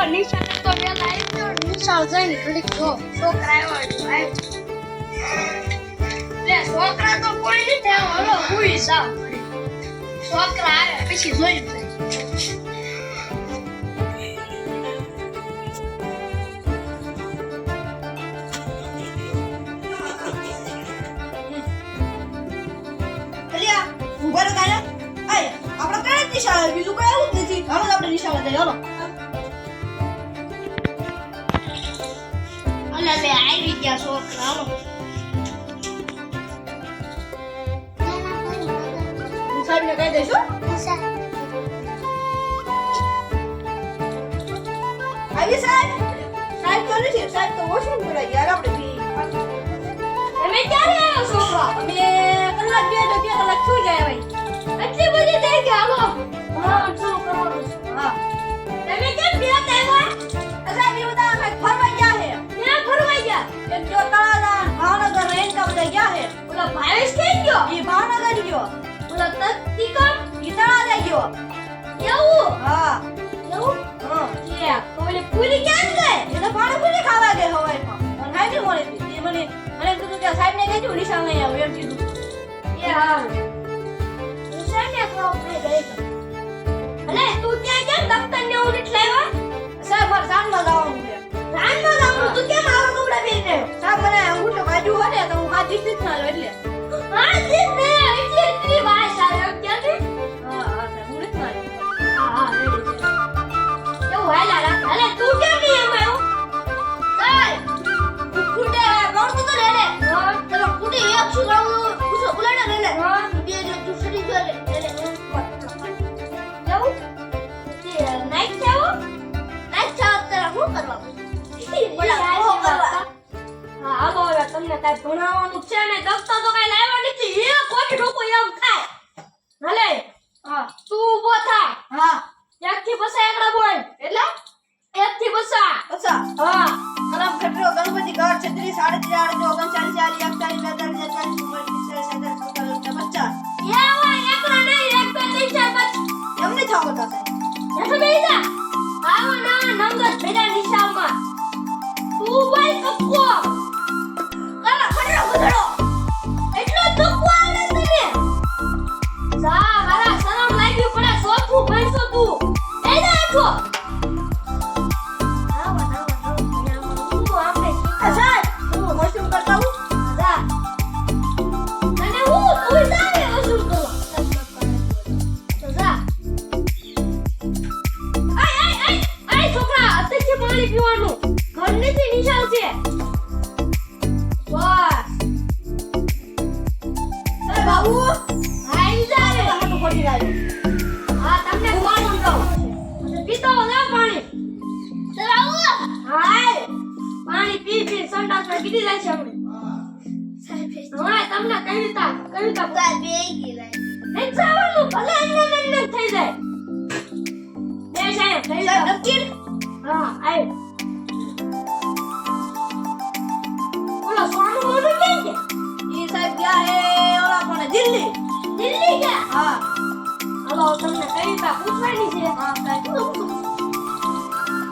નિશાળે તો વેલા આવી ગયો નિશાળ જઈને ઘડીક જો છોકરા આવ્યો લે છોકરા તો કોઈ નથી આવ્યો હલો હુઈ જાવ છોકરા આવે પછી જોઈ બીજું કઈ આવું જ નથી હાલો આપણે નિશાળે જઈએ હાલો અલા લે આવી ગયા છોકરા હાલો સાહેબ ને કહી દઈશું આવી સાહેબ તો નથી સાહેબ તો વોશરૂમ કરાય યાર આપણે તમે ક્યારે આવ્યો છોકરા અમે કલાક બે કલાક સુઈ ગયા ભાઈ એટલી બધી થઈ ગયા હાલો હા શું કરો હા તમે કેમ બેત આવ્યા સાહેબ એ બધા અમે ફરવા ગયા છે ક્યાં ફરવા ગયા એક જો તળાજા ભાવનગર રેન્કા બધા ગયા છે ઓલા ભાવેશ ક્યાં ગયો એ ભાવનગર ગયો ઓલા તત્તિકમ એ તળાજા ગયો એવું હા એવું હા કે કોઈને પૂરી ક્યાં ગઈ એ તો પાણીપુરી ખાવા ગયા હવાઈમાં મને હાઈ મળે એ મને કીધું કે સાહેબ ને કહેજો નિશાળ નહીં આવું એમ કીધું એ હા નિશાળને થોડો પ્લે ગઈ અલે તું ક્યાં કેમ દફતર ને ઉડી લાવ્યા સાહેબ મારે સાંજમાં જવાનું છે રાનમાં જાવું તું કેમ આવા કપડા પહેરીને સાહેબ મને અંગૂઠો કાઢ્યું હોય ને તો હું આ દીસ ના લો એટલે હા જીત ને એટલી વાત આવે ક્યાંથી હા સાહેબ હું નથી મારી હા રેડી કેવું હાલા રાખ અલે તું કેમ નહીં એમ આવ્યો ચાલ ફૂટે કોણ તો રે લે હા ચલો ફૂટે એક શું ગાવું ઉલાડા રે લે હા બે જો તું સડી ગયો લે કેવું તે નાઈટ જાવો નાઈટ ચાલ તરા હું કરવા હા હાલો હવે તમને કાઈ ભણાવવાનું છે ને દફતર તો કાઈ લાવ્યા નથી એ કોઠી ઢોકો એમ ખાય ભલે હા તું ઊભો થા હા એક થી બસા એકડા બોલ એટલે એક થી બસા અચ્છા હા કલમ ખટરો ગણપતિ ઘર 36 38 39 એવા એકડા નહીં એક બે ત્રણ ચાર પાંચ એમને થાવ બતા એઠો બેજા આવો ના નંબર ભેડા નિશાળમાં તું બોલ કક્કો કલા ખટરો ગધડો એટલો કક્કો આવડે તને જા મારા શરમ લાગ્યું પડે સોફું ભણસો તું બેજા એઠો સાહેબ હું વોશરૂમ કરતા હું જા તને હું તું જાને વસૂલ કરો તો જા આય છોકરા અત્યારથી પાણી પીવાનું ઘર નથી નિશાળ છે બસ સાહેબ બાબુ આવી જાય હાટુ ખોટી લાગ્યું હા તમને કોણ સમજાવું પીતો ના પાણી ચલાવો હાય પાણી પી પી સંડાસમાં કીધી જાય છે આપણે હા તમને કવિતા સાહેબ બે ગઈ નહીં જવાનું ભલે એમને થઈ જાય બે સાહેબ સાહેબ નક્કી હા આય ઓલા સોનું મોનું ક્યાં છે ઈ સાહેબ ગયા હે ઓલા કોને દિલ્હી દિલ્હી ગયા હા હાલો તમને કવિતા પૂછવાની છે હા સાહેબ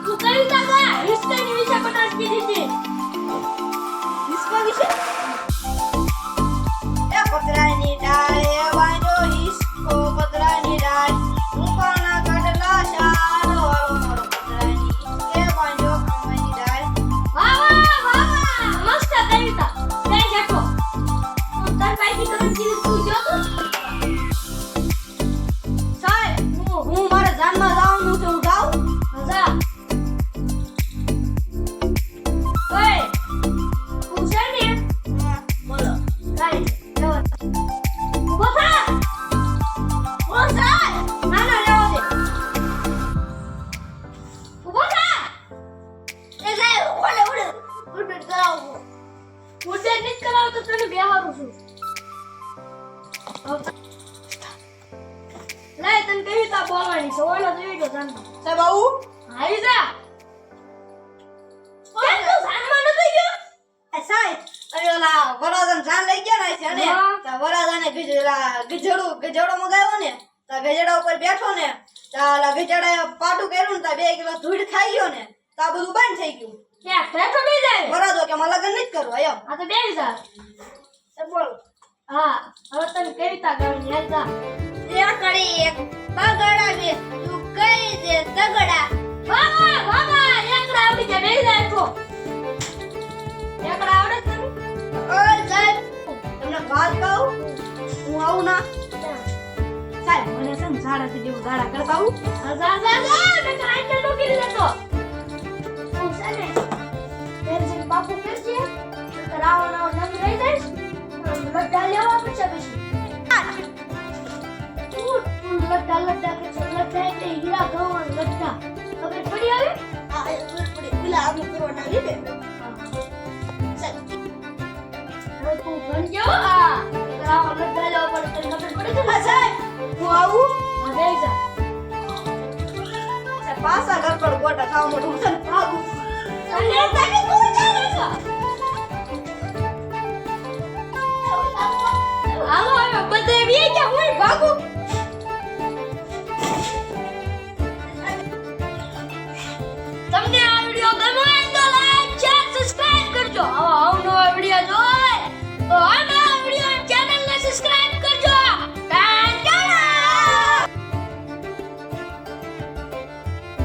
તું કવિતા ગા હિસ્ટ્રી વિશે બતાવી દીધી હતી વિશ્વ વિશે એ પતરાની ડાળે વાંજો હિસ્કો પતરાની ડાળ રૂપાના કાઢલા શારો વાળો મારો પતરાની એ વાંજો આંબાની ડાળ વાહ મસ્ત કવિતા બે જતો તું તાર પાઈથી તો જીવ તું જો તો સાહેબ હું મારા જાનમાં જવાનું છે હું જાઉં જા ઓય તું છે ને બોલો કાઈ લેવો ઉભો થા ઓ સાહેબ ના ના લેવો દે ઉભો થા એ સાહેબ ઓલે ઉડે કરાવો ઉડે નથી કરાવ તો તને બેહારું છું લે તને કવિતા બોલવાની છે ઓલો જોઈ ગયો જાન સાહેબ આવું આવી જા કેમ તું જાનમાં નથી ગયો સાહેબ અરે ઓલા વરાદાન જાન લઈ ગયા ને છે ને હા. તો વરાદાને ગજડો મગાવ્યો ને તો ગજડા ઉપર બેઠો ને ચાલ આ બિચારાએ પાટું કર્યું ને તા 2 કિલો ધૂળ ખાઈ ગયો ને તા બધું બંધ થઈ ગયું. ક્યાં ઠેઠો બેસી જાય બરાબર કે મારે લગન નથી કરવા એમ. આ તો બેસી જા એ બોલ. હા હવે તને કવિતા ગાવાની યાદ જા એકડી એક બગડા બે તું કઈ દે તગડા. બાબા બાબા એકડા આવડી જાય બેસી જાય તો એકડા આવડે તને ઓય સાહેબ તમને વાત કહું હું આવું ના સાહેબ મને છે ને સાડાથી જેવું દાડા કરતા આવું. જા જા જા ને કાંઈ ડોકી લેતો તું છે ને તેરજી બાપુ કરજે તો રાવણ નંગ રહી જઈશ લડ્ડા લેવા પછી તું લડ્ડા લડ્ડા કે લડ્ડા એટલે હીરા ગવણ લડ્ડા ખબર પડી આવે હા એ થોડી પેલા આમ કરવાના લીધે સાહેબ હવે તું ભણજો આ રાવણ લડ્ડા લેવા પડે તને ખબર પડે છે ને હા સાહેબ હું આવું. હા બેસી જા સાહેબ પાછા ઘર પર ગોટા ખાવા મોટું છે ને ભાગું. અને તને